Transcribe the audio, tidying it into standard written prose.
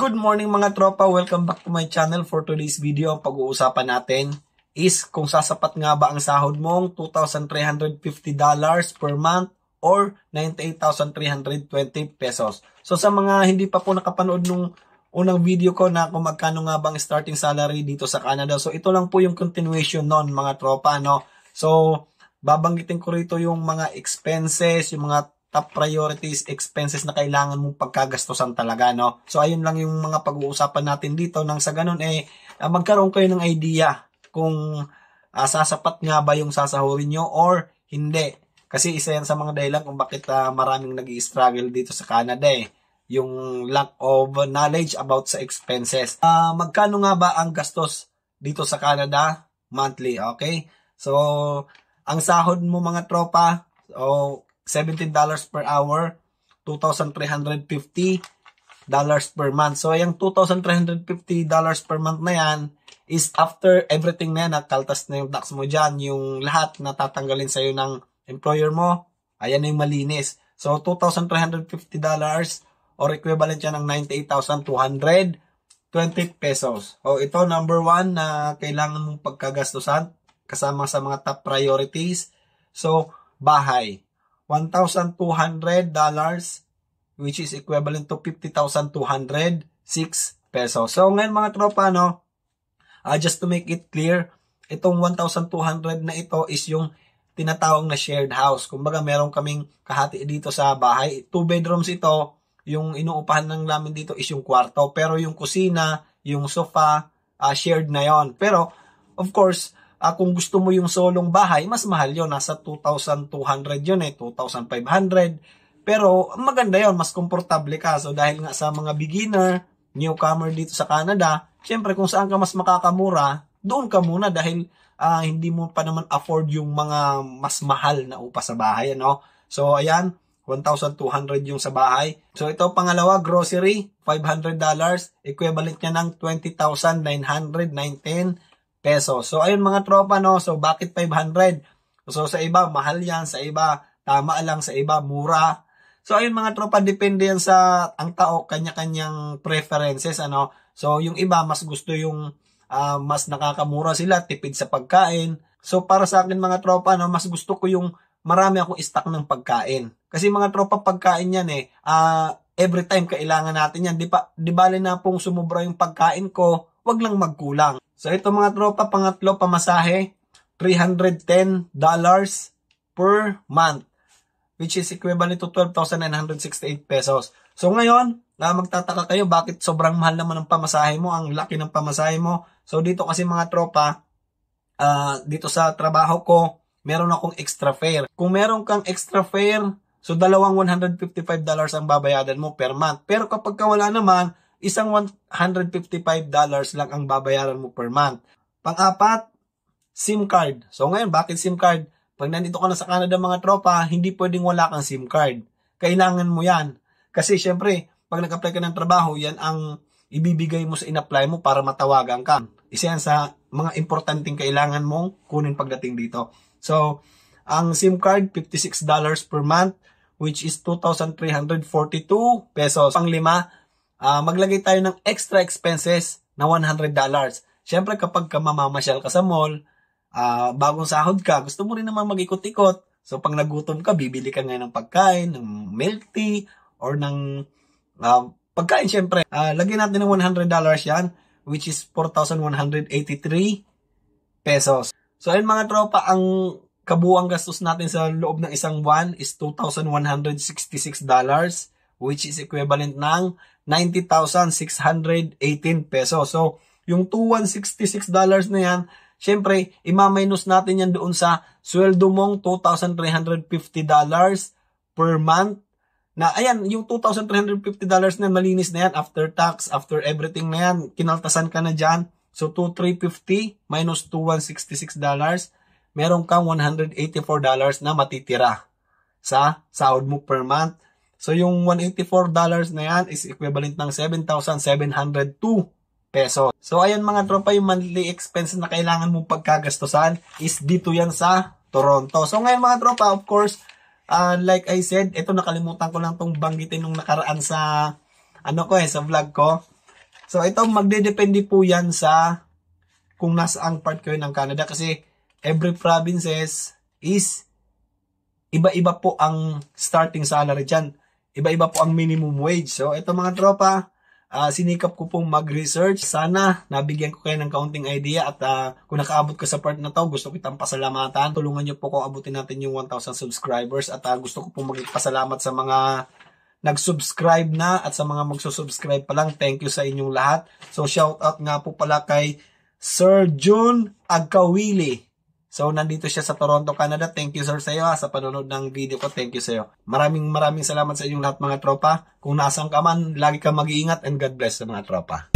Good morning mga tropa, welcome back to my channel. For today's video, ang pag-uusapan natin is kung sasapat nga ba ang sahod mong $2,350 per month or 98,320 pesos. So sa mga hindi pa po nakapanood nung unang video ko na kung magkano nga bang starting salary dito sa Canada. So ito lang po yung continuation nun mga tropa, no? So babanggitin ko rito yung mga expenses, yung mga top priorities, expenses na kailangan mong pagkagastosan talaga, no? So, ayun lang yung mga pag-uusapan natin dito. Nang sa ganun, magkaroon kayo ng idea kung sasapat nga ba yung sasahurin nyo or hindi. Kasi isa yan sa mga dahilan kung bakit maraming nag-i-struggle dito sa Canada, yung lack of knowledge about sa expenses. Magkano nga ba ang gastos dito sa Canada monthly, okay? So, ang sahod mo mga tropa, $17 per hour, $2,350 per month. So, yung $2,350 per month na yan is after everything na yan, kaltas na yung tax mo dyan, yung lahat na tatanggalin sa'yo ng employer mo, ayan na yung malinis. So, $2,350 or equivalent yan ng 98,220 pesos. O, ito, number one na kailangan mong pagkagastusan kasama sa mga top priorities. So, bahay. $1,200 which is equivalent to 50,206 pesos. So ngayon mga tropa, no, just to make it clear, itong 1,200 na ito is yung tinatawag na shared house. Kumbaga meron kaming kahati dito sa bahay. 2 bedrooms ito, yung inuupahan ng namin dito is yung kwarto. Pero yung kusina, yung sofa, shared na yon. Pero of course, kung gusto mo yung solong bahay, mas mahal yun. Nasa 2,200 yun 2,500. Pero maganda yun, mas komportable ka. So dahil nga sa mga beginner, newcomer dito sa Canada, syempre kung saan ka mas makakamura, doon ka muna dahil hindi mo pa naman afford yung mga mas mahal na upa sa bahay. Ano? So ayan, 1,200 yung sa bahay. So ito pangalawa, grocery, $500, equivalent niya ng 20,919 pesos. So, ayun mga tropa, no? So, bakit 500? So, sa iba, mahal yan. Sa iba, tama lang. Sa iba, mura. So, ayun mga tropa, depende yan sa ang tao, kanya-kanyang preferences, ano? So, yung iba, mas gusto yung mas nakakamura sila, tipid sa pagkain. So, para sa akin mga tropa, no? Mas gusto ko yung marami akong stock ng pagkain. Kasi mga tropa, pagkain yan every time kailangan natin yan. Di bali na pong sumubra yung pagkain ko, wag lang magkulang. So, ito mga tropa, pangatlo, pamasahe, $310 per month, which is equivalent to 12,968 pesos. So, ngayon, magtataka kayo, bakit sobrang mahal naman ang pamasahe mo, ang laki ng pamasahe mo. So, dito kasi mga tropa, dito sa trabaho ko, meron akong extra fare. Kung meron kang extra fare, so dalawang $155 ang babayadan mo per month. Pero kapag wala naman, isang $155 lang ang babayaran mo per month. Pang-apat, SIM card. So ngayon, bakit SIM card? Pag nandito ka na sa Canada mga tropa, hindi pwedeng wala kang SIM card. Kailangan mo yan. Kasi syempre, pag nag-apply ka ng trabaho, yan ang ibibigay mo sa in-apply mo para matawagan ka. Isa yan sa mga importanteng kailangan mong kunin pagdating dito. So, ang SIM card, $56 per month, which is 2,342 pesos. Pang-lima, maglagay tayo ng extra expenses na $100. Siyempre kapag mamamasyal ka sa mall, bagong sahod ka, gusto mo rin naman mag-ikot-ikot. So pag nagutom ka, bibili ka ngayon ng pagkain, ng milk tea, or ng pagkain siyempre. Lagyan natin ng $100 yan, which is 4,183 pesos. So ayun mga tropa, ang kabuang gastos natin sa loob ng isang buwan is $2,166, which is equivalent ng 90,618 pesos. So, yung $2,166 na yan, syempre, imaminus natin yan doon sa sweldo mong $2,350 per month. Na, ayan, yung $2,350 na malinis na yan, after tax, after everything na yan, kinaltasan ka na dyan. So, $2,350 minus $2,166, meron kang $184 na matitira sa sahod mo per month. So, yung $184 na yan is equivalent ng 7,702 pesos. So, ayan mga tropa, yung monthly expenses na kailangan mong pagkagastosan is dito yan sa Toronto. So, ngayon mga tropa, of course, like I said, ito nakalimutan ko lang tong banggitin nung nakaraan sa, sa vlog ko. So ito magdedepende po yan sa kung nasaang part kayo ng Canada kasi every provinces is iba-iba po ang starting salary dyan. Iba-iba po ang minimum wage. So ito mga tropa, sinikap ko pong mag-research. Sana nabigyan ko kayo ng kaunting idea at kung nakaabot ka sa part na to, gusto kitang pasalamatan. Tulungan nyo po ko abutin natin yung 1,000 subscribers at gusto ko pong magpasalamat sa mga nag-subscribe na at sa mga magsusubscribe pa lang. Thank you sa inyong lahat. So shout out nga po pala kay Sir June Agkawili. So, nandito siya sa Toronto, Canada. Thank you, sir, sa iyo sa panonood ng video ko. Thank you sa iyo. Maraming salamat sa inyong lahat, mga tropa. Kung nasaan ka man, lagi kang mag-iingat and God bless sa mga tropa.